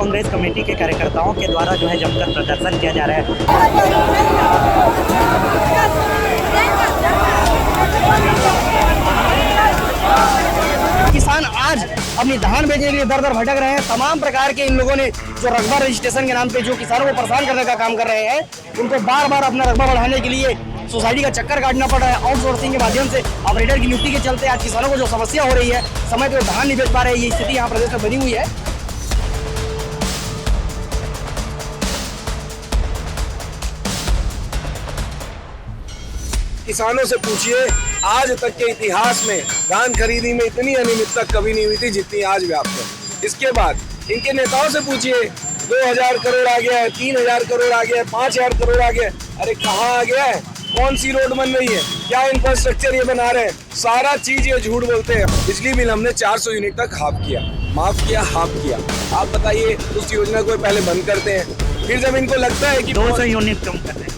Congress committee के कार्यकर्ताओं के द्वारा जो है जमकर प्रदर्शन किया जा रहा है। किसान आज अपनी धान बेचने के लिए दर दर भटक रहे हैं। तमाम प्रकार के इन लोगों ने जो रकबा रजिस्ट्रेशन के नाम पे जो किसानों को परेशान करने का काम कर रहे हैं, उनको बार बार अपना रकबा बढ़ाने के लिए सोसाइटी का चक्कर काटना पड़ रहा है। आउटसोर्सिंग के माध्यम से ऑपरेटर की नियुक्ति के चलते आज किसानों को जो समस्या हो रही है, समय पे धान नहीं बेच पा रहे हैं, ये स्थिति यहाँ प्रदेश में बनी हुई है। किसानों से पूछिए, आज तक के इतिहास में धान खरीदी में इतनी अनियमितता कभी नहीं हुई थी जितनी आज व्याप्त है। इसके बाद इनके नेताओं से पूछिए, 2000 करोड़ आ गया है, 3000 करोड़ आ गया है, 5000 करोड़ आ गया है। अरे कहाँ आ गया है? कौन सी रोड बन रही है? क्या इंफ्रास्ट्रक्चर ये बना रहे हैं? सारा चीज ये झूठ बोलते हैं। बिजली बिल हमने 400 यूनिट तक माफ किया। आप बताइए, उस योजना को पहले बंद करते हैं, फिर जब इनको लगता है कि 200 यूनिट कम कर रहे हैं,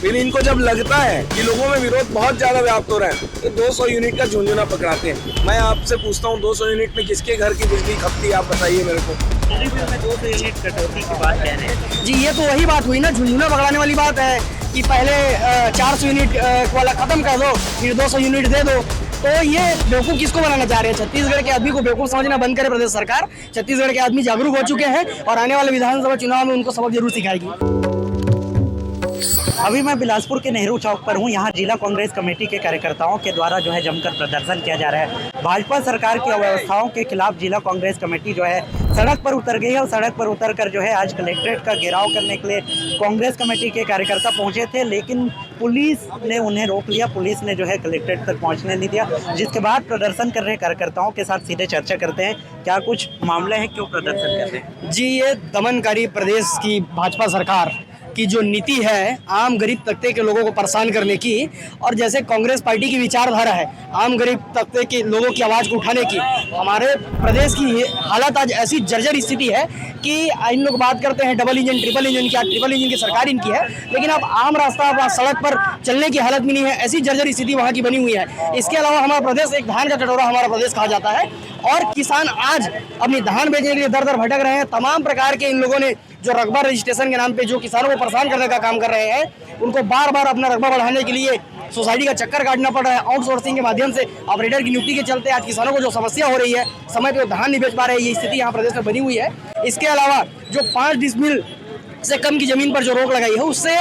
फिर इनको जब लगता है कि लोगों में विरोध बहुत ज्यादा व्याप्त हो रहा है, तो 200 यूनिट का झुंझुना पकड़ाते हैं। मैं आपसे पूछता हूँ, 200 यूनिट में किसके घर की बिजली खपती है? आप बताइए मेरे को। बिजली बिल में 200 यूनिट कटौती की बात कह रहे हैं जी, ये तो वही बात हुई ना, झुंझुना पकड़ाने वाली बात है कि पहले 400 यूनिट वाला खत्म कर दो, फिर 200 यूनिट दे दो। तो ये बेवकूफ़ किसको बनाना चाह रहे हैं? छत्तीसगढ़ के आदमी को बेवकूफ़ समझना बंद करे प्रदेश सरकार। छत्तीसगढ़ के आदमी जागरूक हो चुके हैं और आने वाले विधानसभा चुनाव में उनको सबक जरूर सिखाएगी। अभी मैं बिलासपुर के नेहरू चौक पर हूँ। यहाँ जिला कांग्रेस कमेटी के कार्यकर्ताओं के द्वारा जो है जमकर प्रदर्शन किया जा रहा है। भाजपा सरकार की अव्यवस्थाओं के खिलाफ जिला कांग्रेस कमेटी जो है सड़क पर उतर गई है और सड़क पर उतरकर जो है आज कलेक्ट्रेट का घेराव करने के लिए कांग्रेस कमेटी के कार्यकर्ता पहुँचे थे, लेकिन पुलिस ने उन्हें रोक लिया। पुलिस ने जो है कलेक्ट्रेट तक पहुँचने नहीं दिया, जिसके बाद प्रदर्शन कर रहे कार्यकर्ताओं के साथ सीधे चर्चा करते हैं क्या कुछ मामले हैं, क्यों प्रदर्शन कर रहे हैं। जी, ये दमनकारी प्रदेश की भाजपा सरकार की जो नीति है आम गरीब तबके के लोगों को परेशान करने की, और जैसे कांग्रेस पार्टी की विचारधारा है आम गरीब तबके के लोगों की आवाज़ को उठाने की, हमारे प्रदेश की हालत आज ऐसी जर्जर स्थिति है कि इन लोग बात करते हैं डबल इंजन ट्रिपल इंजन की। ट्रिपल इंजन की सरकार इनकी है, लेकिन अब आम रास्ता सड़क पर चलने की हालत भी नहीं है। ऐसी जर्जर स्थिति वहाँ की बनी हुई है। इसके अलावा हमारा प्रदेश एक धान का कटोरा हमारा प्रदेश कहा जाता है, और किसान आज अपनी धान बेचने के लिए दर दर भटक रहे हैं। तमाम प्रकार के इन लोगों ने जो रकबा रजिस्ट्रेशन के नाम पे जो किसानों को परेशान करने का काम कर रहे हैं, उनको बार बार अपना रकबा बढ़ाने के लिए सोसाइटी का चक्कर काटना पड़ रहा है। आउटसोर्सिंग के माध्यम से ऑपरेटर की नियुक्ति के चलते आज किसानों को जो समस्या हो रही है, समय पे धान नहीं बेच पा रहे हैं, ये स्थिति यहाँ प्रदेश में बनी हुई है। इसके अलावा जो 5 डिसमिल से कम की जमीन पर जो रोक लगाई है, उससे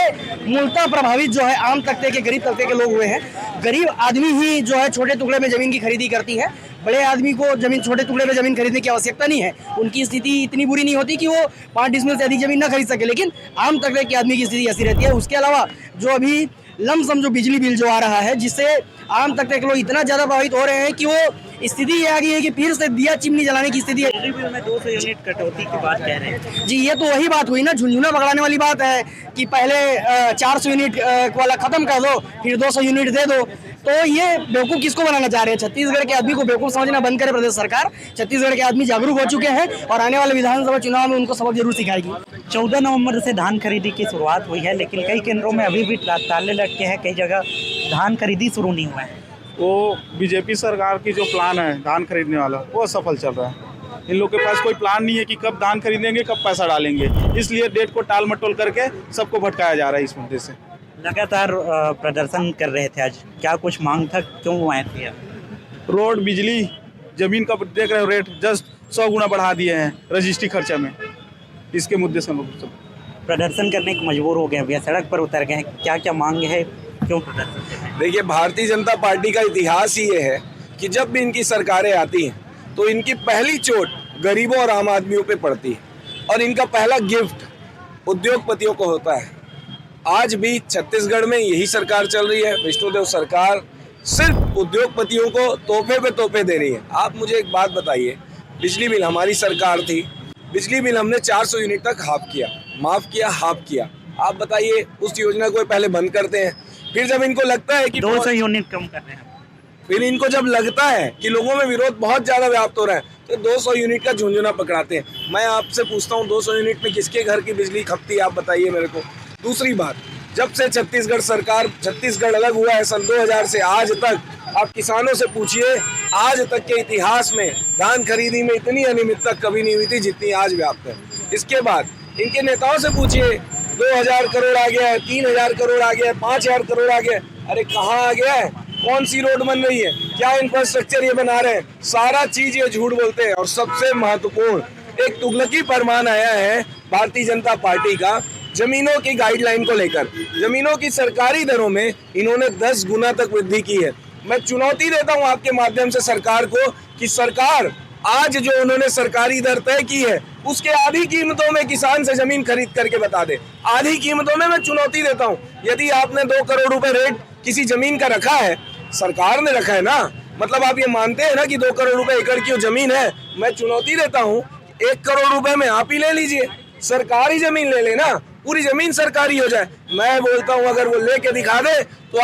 मूलतः प्रभावित जो है आम तबके के गरीब तबके के लोग हुए हैं। गरीब आदमी ही जो है छोटे टुकड़े में जमीन की खरीदी करती है। बड़े आदमी को छोटे टुकड़े में जमीन खरीदने की आवश्यकता नहीं है। उनकी स्थिति इतनी बुरी नहीं होती कि वो 5 डिसमिल से अधिक जमीन ना खरीद सके, लेकिन आम तबके के आदमी की स्थिति ऐसी रहती है। उसके अलावा जो अभी लमसम जो बिजली बिल जो आ रहा है, जिससे आम तबके के लोग इतना ज़्यादा प्रभावित हो रहे हैं कि वो स्थिति ये आ गई है कि फिर से दिया चिमनी जलाने की स्थिति है। बिजली बिल में 200 यूनिट कटौती की बात कह रहे हैं जी, ये तो वही बात हुई ना, झुंझुना पकड़ाने वाली बात है कि पहले 400 यूनिट वाला खत्म कर दो, फिर 200 यूनिट दे दो। तो ये बेवकूफ़ किसको बनाना चाह रहे हैं? छत्तीसगढ़ के आदमी को बेवकूफ़ समझना बंद करे प्रदेश सरकार। छत्तीसगढ़ के आदमी जागरूक हो चुके हैं और आने वाले विधानसभा चुनाव में उनको सबक जरूर सिखाएगी। 14 नवंबर से धान खरीदी की शुरुआत हुई है, लेकिन कई केंद्रों में अभी भी ताले लटके हैं, कई जगह धान खरीदी शुरू नहीं हुआ है। वो बीजेपी सरकार की जो प्लान है धान खरीदने वाला, वो असफल चल रहा है। इन लोगों के पास कोई प्लान नहीं है कि कब धान खरीदेंगे, कब पैसा डालेंगे, इसलिए डेट को टाल मटोल करके सबको भटकाया जा रहा है इस मुद्दे से। लगातार प्रदर्शन कर रहे थे, आज क्या कुछ मांग था, क्यों आए थे? रोड, बिजली, जमीन का देख रहे हो रेट जस्ट 100 गुना बढ़ा दिए हैं रजिस्ट्री खर्चा में। इसके मुद्दे से हम लोग सब प्रदर्शन करने को मजबूर हो गए हैं, सड़क पर उतर गए हैं। क्या क्या मांग है, क्यों प्रदर्शन? देखिए, भारतीय जनता पार्टी का इतिहास ही ये है कि जब भी इनकी सरकारें आती हैं तो इनकी पहली चोट गरीबों और आम आदमियों पे पड़ती है, और इनका पहला गिफ्ट उद्योगपतियों को होता है। आज भी छत्तीसगढ़ में यही सरकार चल रही है। विष्णुदेव सरकार सिर्फ उद्योगपतियों को तोहफे पे तोहफे दे रही है। आप मुझे एक बात बताइए, बिजली बिल हमारी सरकार थी, बिजली बिल हमने 400 यूनिट तक माफ किया। आप बताइए, उस योजना को पहले बंद करते हैं, फिर जब इनको लगता है कि 200 यूनिट कम कर रहे हैं, फिर इनको जब लगता है कि लोगों में विरोध बहुत ज्यादा व्याप्त हो रहा है, तो 200 यूनिट का झुंझुना पकड़ाते हैं। मैं आपसे पूछता हूँ, 200 यूनिट में किसके घर की बिजली खपती है? आप बताइए मेरे को। दूसरी बात, जब से छत्तीसगढ़ अलग हुआ है सन 2000 से आज तक, आप किसानों से पूछिए, आज तक के इतिहास में धान खरीदी में इतनी अनियमितता कभी नहीं हुई थी जितनी आज व्याप्त है। इसके बाद इनके नेताओं से पूछिए, 2000 करोड़ आ गया है, 3000 करोड़ आ गया है, 5000 करोड़ आ गया है। अरे कहाँ आ गया है? कौन सी रोड बन रही है? क्या इंफ्रास्ट्रक्चर ये बना रहे हैं? सारा चीज ये झूठ बोलते हैं। और सबसे महत्वपूर्ण एक तुगलकी फरमान आया है भारतीय जनता पार्टी का जमीनों की गाइडलाइन को लेकर। जमीनों की सरकारी दरों में इन्होंने 10 गुना तक वृद्धि की है। मैं चुनौती देता हूं आपके माध्यम से सरकार को कि सरकार आज जो उन्होंने सरकारी दर तय की है उसके आधी कीमतों में किसान से जमीन खरीद करके बता दे। आधी कीमतों में मैं चुनौती देता हूं। यदि आपने 2 करोड़ रुपए रेट किसी जमीन का रखा है, सरकार ने रखा है ना, मतलब आप ये मानते हैं ना कि 2 करोड़ रुपए एकड़ की जमीन है। मैं चुनौती देता हूं 1 करोड़ रुपए में आप ही ले लीजिए, सरकारी जमीन ले लेना, पूरी जमीन सरकारी हो जाए। मैं बोलता हूं अगर वो लेके दिखा दे तो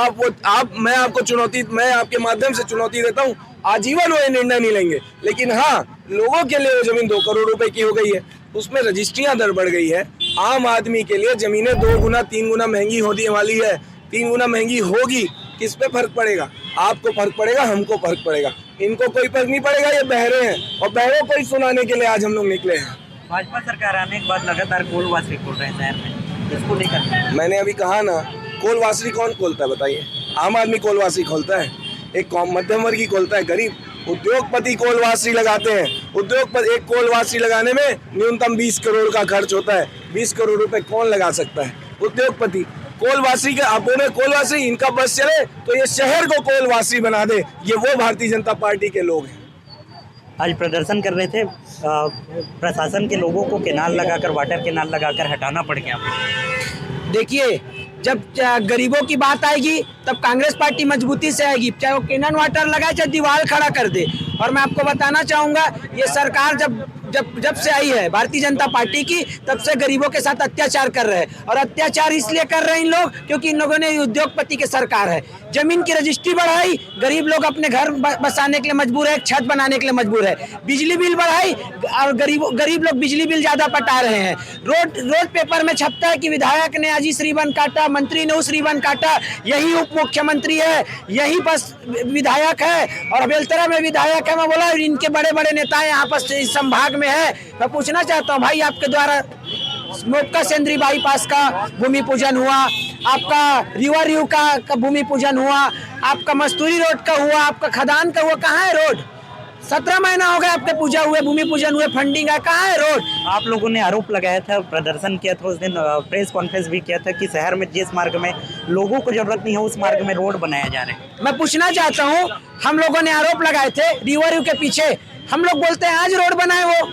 मैं आपके माध्यम से चुनौती देता हूं, आजीवन वो निर्णय नहीं लेंगे। लेकिन हाँ, लोगों के लिए वो जमीन 2 करोड़ रुपए की हो गई है, उसमें रजिस्ट्रियां दर बढ़ गई है। आम आदमी के लिए जमीनें 2 गुना 3 गुना महंगी होने वाली है, 3 गुना महंगी होगी। किस पे फर्क पड़ेगा? आपको फर्क पड़ेगा, हमको फर्क पड़ेगा, इनको कोई फर्क नहीं पड़ेगा। ये बहरे हैं और बहरों को ही सुनाने के लिए आज हम लोग निकले हैं। भाजपा सरकार आने के बाद लगातार कोलवासरी खोल रहे हैं शहर में, इसको लेकर मैंने अभी कहा ना, कोलवासरी कौन खोलता है बताइए? आम आदमी कोलवासरी खोलता है, एक मध्यम वर्गीय खोलता है, गरीब उद्योगपति कोलवासरी लगाते हैं। उद्योगपति एक कोलवासरी लगाने में न्यूनतम 20 करोड़ का खर्च होता है। 20 करोड़ रुपए कौन लगा सकता है? उद्योगपति। कोलवासरी का आप बोले कोलवासरी, इनका बस चले तो ये शहर को कोलवासरी बना दे। ये वो भारतीय जनता पार्टी के लोग हैं। आज प्रदर्शन कर रहे थे, प्रशासन के लोगों को केनाल लगाकर, वाटर केनाल लगाकर हटाना पड़ गया। देखिए, जब गरीबों की बात आएगी तब कांग्रेस पार्टी मजबूती से आएगी, चाहे वो कैनन वाटर लगाए चाहे दीवार खड़ा कर दे। और मैं आपको बताना चाहूँगा, ये सरकार जब से आई है भारतीय जनता पार्टी की, तब से गरीबों के साथ अत्याचार कर रहे हैं। और अत्याचार इसलिए कर रहे हैं इन लोग क्योंकि इन लोगों ने उद्योगपति की सरकार है। जमीन की रजिस्ट्री बढ़ाई, गरीब लोग अपने घर बसाने के लिए मजबूर है, छत बनाने के लिए मजबूर है। बिजली बिल बढ़ाई और गरीब लोग बिजली बिल ज्यादा पटा रहे हैं। रोड पेपर में छपता है कि विधायक ने आज इस रिबन काटा, मंत्री ने उस रिबन काटा। यही उप मुख्यमंत्री है, यही बस विधायक है और बेलतरा में विधायक है। मैं बोला इनके बड़े बड़े नेता यहाँ पर इस संभाग में है। मैं पूछना चाहता हूँ भाई, आपके द्वारा मोपका सेंद्री बाईपास का भूमि पूजन हुआ, आपका रिवर व्यू का भूमि पूजन हुआ, आपका मस्तूरी रोड का हुआ, आपका खदान का हुआ, कहाँ है रोड? 17 महीना हो गया आपके पूजा हुए, भूमि पूजन हुए, फंडिंग है, कहाँ है रोड? आप लोगों ने आरोप लगाया था, प्रदर्शन किया था उस दिन, प्रेस कॉन्फ्रेंस भी किया था कि शहर में जिस मार्ग में लोगों को जरूरत नहीं है उस मार्ग में रोड बनाया जा रहा है। मैं पूछना चाहता हूँ, हम लोगों ने आरोप लगाए थे रिवर व्यू के पीछे। हम लोग बोलते हैं आज रोड बनाए, वो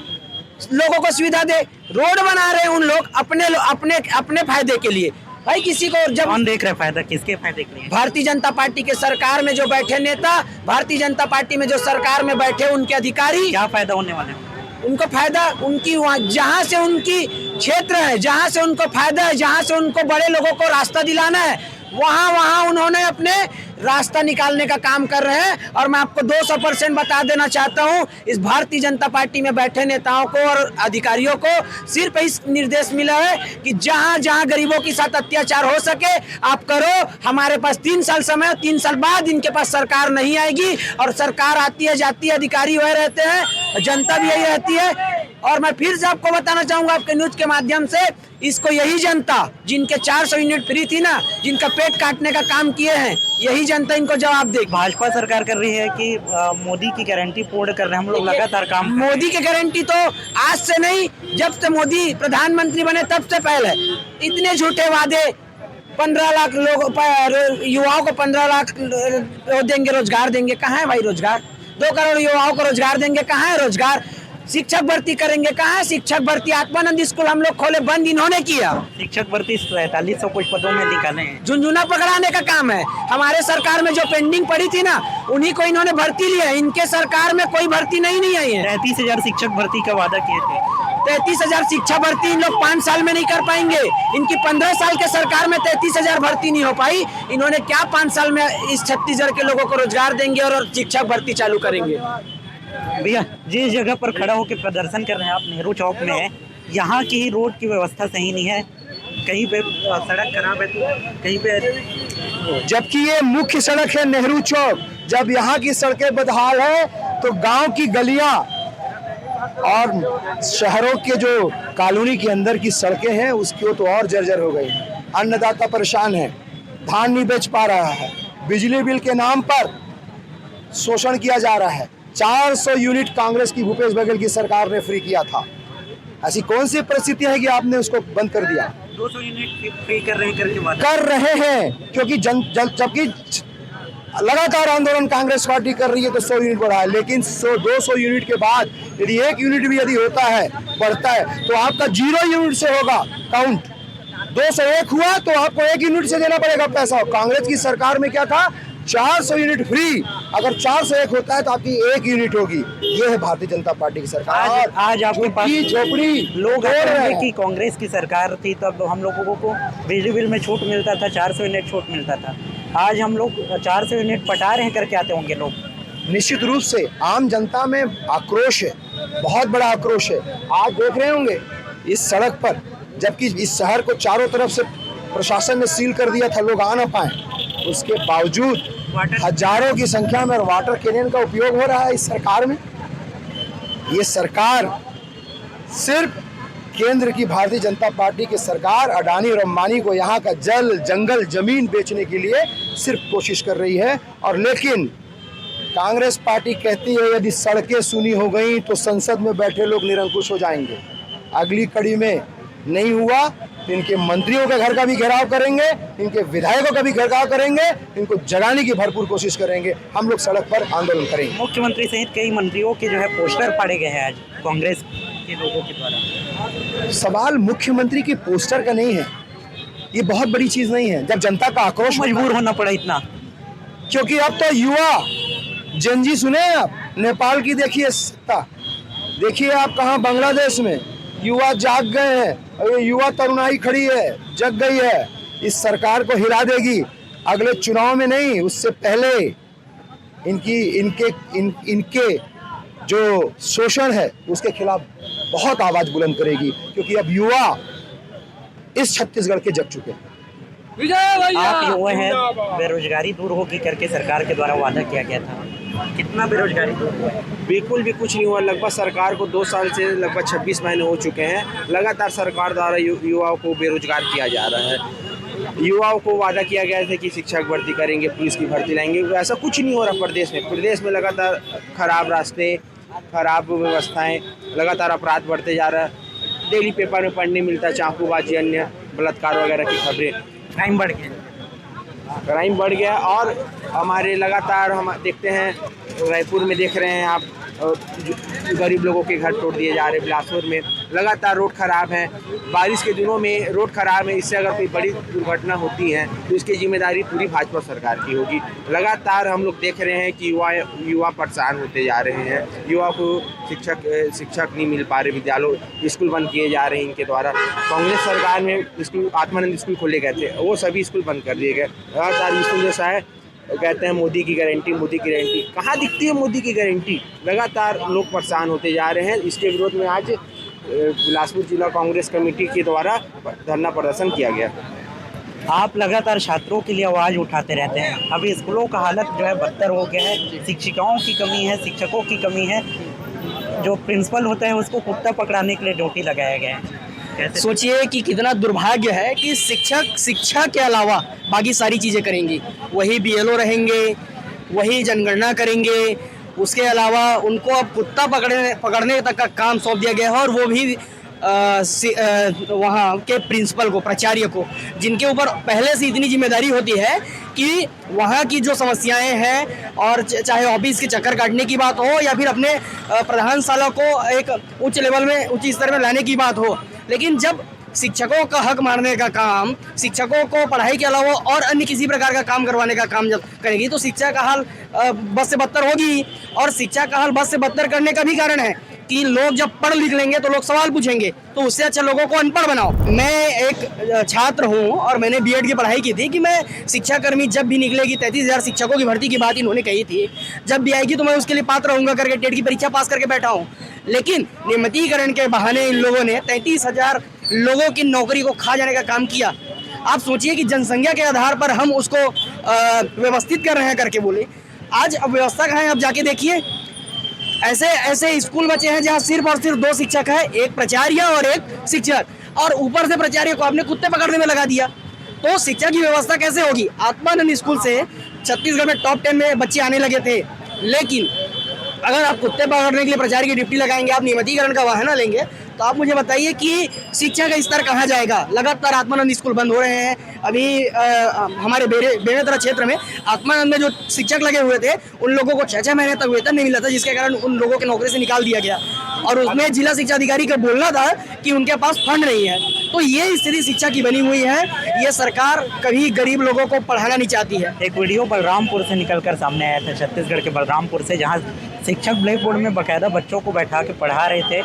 लोगों को सुविधा दे। रोड बना रहे हैं उन लोग अपने फायदे के लिए। भाई किसी को जब कौन देख रहे हैं फायदा, किसके फायदे के लिए? भारतीय जनता पार्टी के सरकार में जो बैठे नेता, भारतीय जनता पार्टी में जो सरकार में बैठे उनके अधिकारी, क्या फायदा होने वाला है? उनको फायदा उनकी जहाँ से उनकी क्षेत्र है, जहाँ से उनको फायदा है, जहाँ से उनको बड़े लोगों को रास्ता दिलाना है, वहाँ उन्होंने अपने रास्ता निकालने का काम कर रहे हैं। और मैं आपको 200% बता देना चाहता हूँ, इस भारतीय जनता पार्टी में बैठे नेताओं को और अधिकारियों को सिर्फ इस निर्देश मिला है कि जहाँ जहाँ गरीबों के साथ अत्याचार हो सके आप करो। हमारे पास 3 साल समय, 3 साल बाद इनके पास सरकार नहीं आएगी। और सरकार आती है जाती है, अधिकारी वही रहते हैं, जनता भी यही रहती है। और मैं फिर से आपको बताना चाहूँगा आपके न्यूज के माध्यम से, इसको यही जनता जिनके 400 यूनिट फ्री थी ना, जिनका पेट काटने का काम किए हैं, यही जनता इनको जवाब देगी। भाजपा सरकार कर रही है कि मोदी की गारंटी पूर्ण कर रहे हैं, हम लोग लगातार काम। मोदी की गारंटी तो आज से नहीं, जब से मोदी प्रधानमंत्री बने तब से पहले इतने झूठे वादे। 15 लाख लोग, युवाओं को 15 लाख देंगे, रोजगार देंगे, कहाँ है भाई रोजगार? 2 करोड़ युवाओं को रोजगार देंगे, कहाँ है रोजगार? शिक्षक भर्ती करेंगे, कहाँ है शिक्षक भर्ती? आत्मानंद स्कूल हम लोग खोले, बंद इन्होंने किया। शिक्षक भर्ती 4300 कुछ पदों में निकाले हैं। झुंझुना पकड़ाने का काम है। हमारे सरकार में जो पेंडिंग पड़ी थी ना, उन्हीं को इन्होंने भर्ती लिया है। इनके सरकार में कोई भर्ती नहीं आई है। 33,000 शिक्षक भर्ती का वादा किए थे। 33,000 शिक्षा भर्ती इन लोग 5 साल में नहीं कर पाएंगे। इनकी 15 साल के सरकार में 33,000 भर्ती नहीं हो पाई। इन्होंने क्या 5 साल में इस छत्तीसगढ़ के लोगों को रोजगार देंगे और शिक्षक भर्ती चालू करेंगे? भैया, जिस जगह पर खड़ा होकर प्रदर्शन कर रहे हैं आप, नेहरू चौक में है, यहाँ की ही रोड की व्यवस्था सही नहीं है, कहीं पे सड़क खराब है तो कहीं पे, जबकि ये मुख्य सड़क है नेहरू चौक। जब यहाँ की सड़कें बदहाल है तो गांव की गलियां और शहरों के जो कॉलोनी के अंदर की सड़कें हैं उसकी तो और जर्जर हो गई। अन्नदाता परेशान है, धान नहीं बेच पा रहा है, बिजली बिल के नाम पर शोषण किया जा रहा है। 400 यूनिट कांग्रेस की भूपेश बघेल की सरकार ने फ्री किया था। ऐसी कौन सी परिस्थिति है कि आपने उसको बंद कर दिया? 200 यूनिट फ्री कर रहे हैं करके बात कर रहे हैं, क्योंकि जबकि लगातार आंदोलन कांग्रेस पार्टी कर रही है तो 100 यूनिट बढ़ा है, लेकिन 200 यूनिट के बाद यदि 1 यूनिट भी यदि होता है, बढ़ता है, तो आपका 0 यूनिट से होगा काउंट। 201 हुआ तो आपको 1 यूनिट से देना पड़ेगा पैसा। कांग्रेस की सरकार में क्या था? 400 यूनिट फ्री। अगर 401 होता है तो आपकी 1 यूनिट होगी। ये है भारतीय जनता पार्टी की सरकार। आज आपके पास झोपड़ी लोग कि कांग्रेस की सरकार थी तब हम लोगों को बिजली बिल में छूट मिलता था, 400 यूनिट छूट मिलता था। आज हम लोग 400 यूनिट पटा रहे हैं करके आते होंगे लोग। निश्चित रूप से आम जनता में आक्रोश है, बहुत बड़ा आक्रोश है। आज देख रहे होंगे इस सड़क पर, जबकि इस शहर को चारों तरफ से प्रशासन ने सील कर दिया था, लोग आ ना पाए, उसके बावजूद हजारों की संख्या में वाटर कैनन का उपयोग हो रहा है इस सरकार में। ये सरकार सिर्फ केंद्र की भारतीय जनता पार्टी की सरकार अडानी और अंबानी को यहाँ का जल, जंगल, जमीन बेचने के लिए सिर्फ कोशिश कर रही है। और लेकिन कांग्रेस पार्टी कहती है यदि सड़कें सुनी हो गई तो संसद में बैठे लोग निरंकुश हो जाएंगे। अगली कड़ी में नहीं हुआ तो इनके मंत्रियों के घर का भी घेराव करेंगे, इनके विधायकों का भी घेराव करेंगे, इनको जगाने की भरपूर कोशिश करेंगे। हम लोग सड़क पर आंदोलन करेंगे। मुख्यमंत्री सहित कई मंत्रियों के जो है पोस्टर फाड़े गए हैं आज कांग्रेस के लोगों के द्वारा। सवाल मुख्यमंत्री के पोस्टर का नहीं है, ये बहुत बड़ी चीज नहीं है। जब जनता का आक्रोश मजबूर होना पड़ा इतना, क्योंकि अब तो युवा जनजी सुने आप, नेपाल की देखिए सत्ता, देखिए आप कहाँ बांग्लादेश में युवा जाग गए हैं। और ये युवा तरुणाई खड़ी है, जग गई है, इस सरकार को हिला देगी। अगले चुनाव में नहीं, उससे पहले इनके जो शोषण है उसके खिलाफ बहुत आवाज बुलंद करेगी, क्योंकि अब युवा इस छत्तीसगढ़ के जग चुके हैं। आप युवा हैं, बेरोजगारी दूर होगी करके सरकार के द्वारा वादा किया गया था, कितना बेरोजगारी दूर हुआ है? बिल्कुल भी कुछ नहीं हुआ। लगभग सरकार को 2 साल से लगभग 26 महीने हो चुके हैं। लगातार सरकार द्वारा युवाओं को बेरोजगार किया जा रहा है। युवाओं को वादा किया गया था कि शिक्षक भर्ती करेंगे, पुलिस की भर्ती लाएंगे, ऐसा कुछ नहीं हो रहा प्रदेश में लगातार खराब रास्ते, खराब व्यवस्थाएं, लगातार अपराध बढ़ते जा रहा है। डेली पेपर में पढ़ने मिलता है चाकूबाजी, अन्य बलात्कार वगैरह की खबरें। क्राइम बढ़ गया, क्राइम बढ़ गया। और हमारे लगातार हम देखते हैं रायपुर में देख रहे हैं आप, गरीब लोगों के घर तोड़ दिए जा रहे हैं। बिलासपुर में लगातार रोड खराब है, बारिश के दिनों में रोड खराब है। इससे अगर कोई बड़ी दुर्घटना होती है तो इसकी जिम्मेदारी पूरी भाजपा सरकार की होगी। लगातार हम लोग देख रहे हैं कि युवा परेशान होते जा रहे हैं। युवा को शिक्षक नहीं मिल पा रहे, विद्यालय स्कूल बंद किए जा रहे हैं इनके द्वारा। कांग्रेस सरकार में स्कूल, आत्मानंद स्कूल खोले गए थे, वो सभी स्कूल बंद कर दिए गए। लगातार स्कूल जैसा है, कहते हैं मोदी की गारंटी, कहाँ दिखती है मोदी की गारंटी? लगातार लोग परेशान होते जा रहे हैं। इसके विरोध में आज बिलासपुर जिला कांग्रेस कमेटी के द्वारा धरना प्रदर्शन किया गया। आप लगातार छात्रों के लिए आवाज़ उठाते रहते हैं, अभी स्कूलों का हालत जो है बदतर हो गया है, शिक्षिकाओं की कमी है, शिक्षकों की कमी है, जो प्रिंसिपल होता है उसको कुत्ता पकड़ाने के लिए ड्यूटी लगाया गया है। सोचिए कि कितना दुर्भाग्य है कि शिक्षा के अलावा बाकी सारी चीज़ें करेंगी, वही बीएलओ रहेंगे, वही जनगणना करेंगे, उसके अलावा उनको अब कुत्ता पकड़ने तक का काम सौंप दिया गया है। और वो भी वहाँ के प्रिंसिपल को, प्राचार्य को, जिनके ऊपर पहले से इतनी जिम्मेदारी होती है कि वहाँ की जो समस्याएं हैं, और चाहे ऑफिस के चक्कर काटने की बात हो या फिर अपने प्रधानशाला को एक उच्च लेवल में, उच्च स्तर में लाने की बात हो, लेकिन जब शिक्षकों का हक मारने का काम, शिक्षकों को पढ़ाई के अलावा और अन्य किसी प्रकार का काम करवाने का काम जब करेगी तो शिक्षा का हाल बद से बदतर होगी। और शिक्षा का हाल बद से बदतर करने का भी कारण है कि लोग जब पढ़ लिख लेंगे तो लोग सवाल पूछेंगे, तो उससे अच्छा लोगों को अनपढ़ बनाओ। मैं एक छात्र हूं और मैंने बीएड की पढ़ाई की थी कि मैं शिक्षाकर्मी जब भी निकलेगी, 33,000 शिक्षकों की भर्ती की बात इन्होंने कही थी, जब भी आएगी तो मैं उसके लिए पात्र रहूँगा करके टेट की परीक्षा पास करके बैठा हूँ। लेकिन नियमितीकरण के बहाने इन लोगों ने 33,000 लोगों की नौकरी को खा जाने का काम किया। आप सोचिए कि जनसंख्या के आधार पर हम उसको व्यवस्थित कर रहे हैं करके बोले। आज अब व्यवस्था कहाँ है, अब जाके देखिए ऐसे ऐसे स्कूल बचे हैं जहाँ सिर्फ और सिर्फ 2 शिक्षक है, एक प्राचार्य और एक शिक्षक, और ऊपर से प्राचार्य को आपने कुत्ते पकड़ने में लगा दिया। तो शिक्षा की व्यवस्था कैसे होगी? आत्मानंद स्कूल से छत्तीसगढ़ में टॉप 10 में बच्चे आने लगे थे, लेकिन अगर आप कुत्ते पकड़ने के लिए प्राचार्य की ड्यूटी लगाएंगे, आप नियमितीकरण का वाहन लेंगे, तो आप मुझे बताइए कि शिक्षा का स्तर कहाँ जाएगा? लगातार आत्मानंद स्कूल बंद हो रहे हैं। अभी हमारे बेमेतरा क्षेत्र में आत्मानंद में जो शिक्षक लगे हुए थे, उन लोगों को 6-6 महीने तक वेतन नहीं मिला था, जिसके कारण उन लोगों के नौकरी से निकाल दिया गया। और उसमें जिला शिक्षा अधिकारी का बोलना था कि उनके पास फंड नहीं है। तो ये स्थिति शिक्षा की बनी हुई है। ये सरकार कभी गरीब लोगों को पढ़ाना नहीं चाहती है। एक वीडियो बलरामपुर से निकलकर सामने आया था, छत्तीसगढ़ के बलरामपुर से, जहां शिक्षक ब्लैक बोर्ड में बाकायदा बच्चों को बैठा के पढ़ा रहे थे।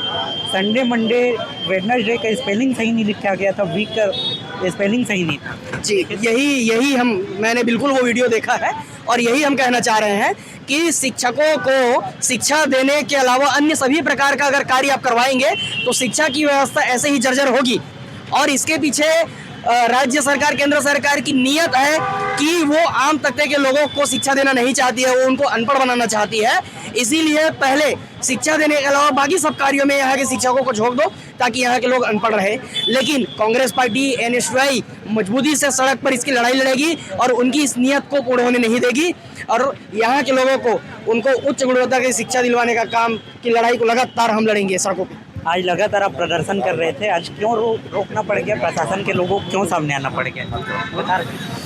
संडे, मंडे, वेडनेसडे का स्पेलिंग सही नहीं लिखा गया था, वीक का स्पेलिंग सही नहीं था। जी, यही मैंने बिल्कुल वो वीडियो देखा है, और यही हम कहना चाह रहे हैं कि शिक्षकों को शिक्षा देने के अलावा अन्य सभी प्रकार का अगर कार्य आप करवाएंगे तो शिक्षा की व्यवस्था ऐसे ही जर्जर होगी। और इसके पीछे राज्य सरकार, केंद्र सरकार की नीयत है कि वो आम तबके के लोगों को शिक्षा देना नहीं चाहती है, वो उनको अनपढ़ बनाना चाहती है। इसीलिए पहले शिक्षा देने के अलावा बाकी सब कार्यों में यहाँ के शिक्षकों को झोंक दो, ताकि यहाँ के लोग अनपढ़ रहे। लेकिन कांग्रेस पार्टी एनएसयूआई मजबूती से सड़क पर इसकी लड़ाई लड़ेगी और उनकी इस नीयत को पूर्ण होने नहीं देगी, और यहाँ के लोगों को उनको उच्च गुणवत्ता की शिक्षा दिलवाने का काम की लड़ाई को लगातार हम लड़ेंगे सड़कों पर। आज लगातार आप प्रदर्शन कर रहे थे, आज क्यों रोकना पड़ गया? प्रशासन के लोगों को क्यों सामने आना पड़ गया? बता रहे।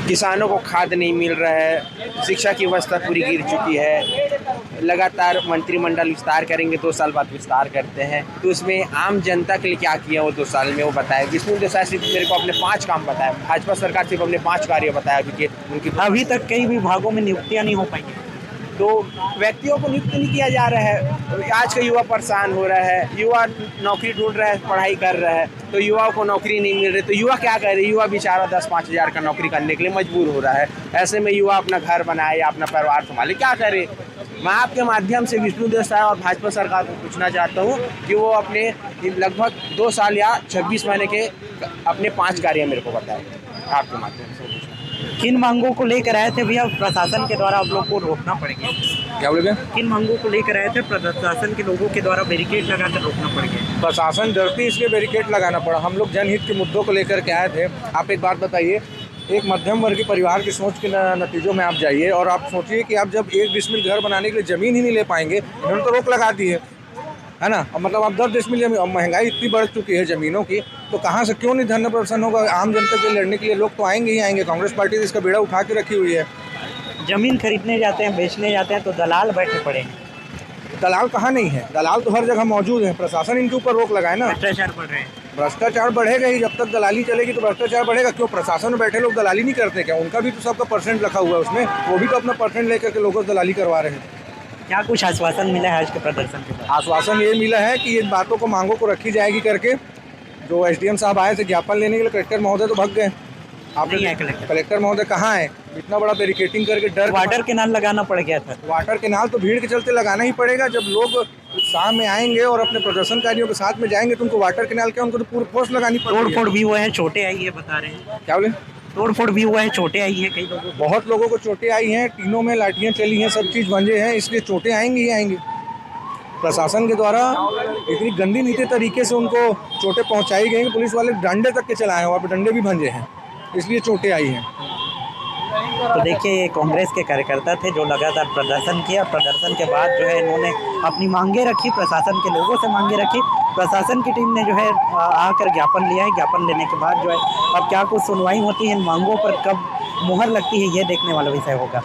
किसानों को खाद नहीं मिल रहा है, शिक्षा की व्यवस्था पूरी गिर चुकी है। लगातार मंत्रिमंडल विस्तार करेंगे, 2 साल बाद विस्तार करते हैं, तो उसमें आम जनता के लिए क्या किया वो 2 साल में वो बताए। विष्णु देसाई सिर्फ मेरे को अपने 5 काम बताया, भाजपा सरकार सिर्फ अपने 5 कार्य बताया उनकी। अभी तक कई विभागों में नियुक्तियाँ नहीं हो पाई, तो व्यक्तियों को नियुक्त नहीं किया जा रहा है। आज का युवा परेशान हो रहा है, युवा नौकरी ढूंढ रहा है, पढ़ाई कर रहा है, तो युवाओं को नौकरी नहीं मिल रही, तो युवा क्या करे? युवा बेचारा 10-5 हज़ार का नौकरी करने के लिए मजबूर हो रहा है। ऐसे में युवा अपना घर बनाए या अपना परिवार संभाले, क्या करे? मैं आपके माध्यम से विष्णु देसाई और भाजपा सरकार को पूछना चाहता हूँ कि वो अपने लगभग 2 साल या 26 महीने के अपने 5 कार्य मेरे को बताए आपके माध्यम से। किन मांगों को लेकर आए थे भैया प्रशासन के द्वारा आप लोग को रोकना पड़ गया? क्या बोले? किन मांगों को लेकर आए थे? प्रशासन के लोगों के द्वारा बैरिकेड लगाकर रोकना पड़ गया। प्रशासन डरती इसलिए बैरिकेड लगाना पड़ा। हम लोग जनहित के मुद्दों को लेकर के आए थे। आप एक बात बताइए, एक मध्यम वर्गीय परिवार की सोच के नतीजों में आप जाइए और आप सोचिए कि आप जब 1 डिसमिल घर बनाने के लिए ज़मीन ही नहीं ले पाएंगे, इन्होंने तो रोक लगा दी है ना। और मतलब अब 10 डिसमिल जमीन, अब महंगाई इतनी बढ़ चुकी है ज़मीनों की, तो कहाँ से क्यों नहीं धरना प्रदर्शन होगा? आम जनता के लड़ने के लिए लोग तो आएंगे ही आएंगे। कांग्रेस पार्टी तो इसका बेड़ा उठा के रखी हुई है। जमीन खरीदने जाते हैं, बेचने जाते हैं, तो दलाल बैठे पड़े हैं। दलाल कहाँ नहीं है? दलाल तो हर जगह मौजूद है। प्रशासन इनके ऊपर रोक लगाए ना। भ्रष्टाचार बढ़ रहे हैं। भ्रष्टाचार बढ़ेगा ही, जब तक दलाली चलेगी तो भ्रष्टाचार बढ़ेगा। क्यों? प्रशासन में बैठे लोग दलाली नहीं करते क्या? उनका भी तो सबका परसेंट रखा हुआ है उसमें, वो भी तो अपना परसेंट लेकर के लोगों को दलाली करवा रहे हैं। क्या कुछ आश्वासन मिला है आज के प्रदर्शन के बाद? आश्वासन ये मिला है कि इन बातों को, मांगों को रखी जाएगी करके। जो एसडीएम साहब आए थे ज्ञापन लेने के लिए, कलेक्टर महोदय तो भाग गए। नहीं है कलेक्टर महोदय कहाँ है? इतना बड़ा बैरिकेटिंग करके डर। वाटर कैनाल लगाना पड़ गया था। वाटर कैनाल तो भीड़ के चलते लगाना ही पड़ेगा। जब लोग उत्साह में आएंगे और अपने प्रदर्शनकारियों के साथ में जाएंगे तो उनको वाटर कैनाल क्या, उनको तो पूरी फोर्स लगानी पड़ेगी। तोड़ फोड़ भी हुए हैं, चोटें आई है बता रहे हैं। क्या बोले? तोड़ फोड़ भी हुआ है, चोटें आई हैं कई लोगों को। बहुत लोगों को चोटें आई हैं, टीनों में लाठियाँ चली हैं, सब चीज़ भंजे हैं, इसलिए चोटें आएंगी ही आएंगी। प्रशासन के द्वारा इतनी गंदी नीति तरीके से उनको चोटें पहुंचाई गई कि पुलिस वाले डंडे तक के चलाए हैं, वहाँ पे डंडे भी भंजे हैं, इसलिए चोटें आई हैं। तो देखिए, ये कांग्रेस के कार्यकर्ता थे जो लगातार प्रदर्शन किया। प्रदर्शन के बाद जो है इन्होंने अपनी मांगे रखी, प्रशासन के लोगों से मांगे रखी। प्रशासन की टीम ने जो है आकर ज्ञापन लिया है। ज्ञापन लेने के बाद जो है अब क्या कुछ सुनवाई होती है, इन मांगों पर कब मुहर लगती है, ये देखने वाला विषय होगा।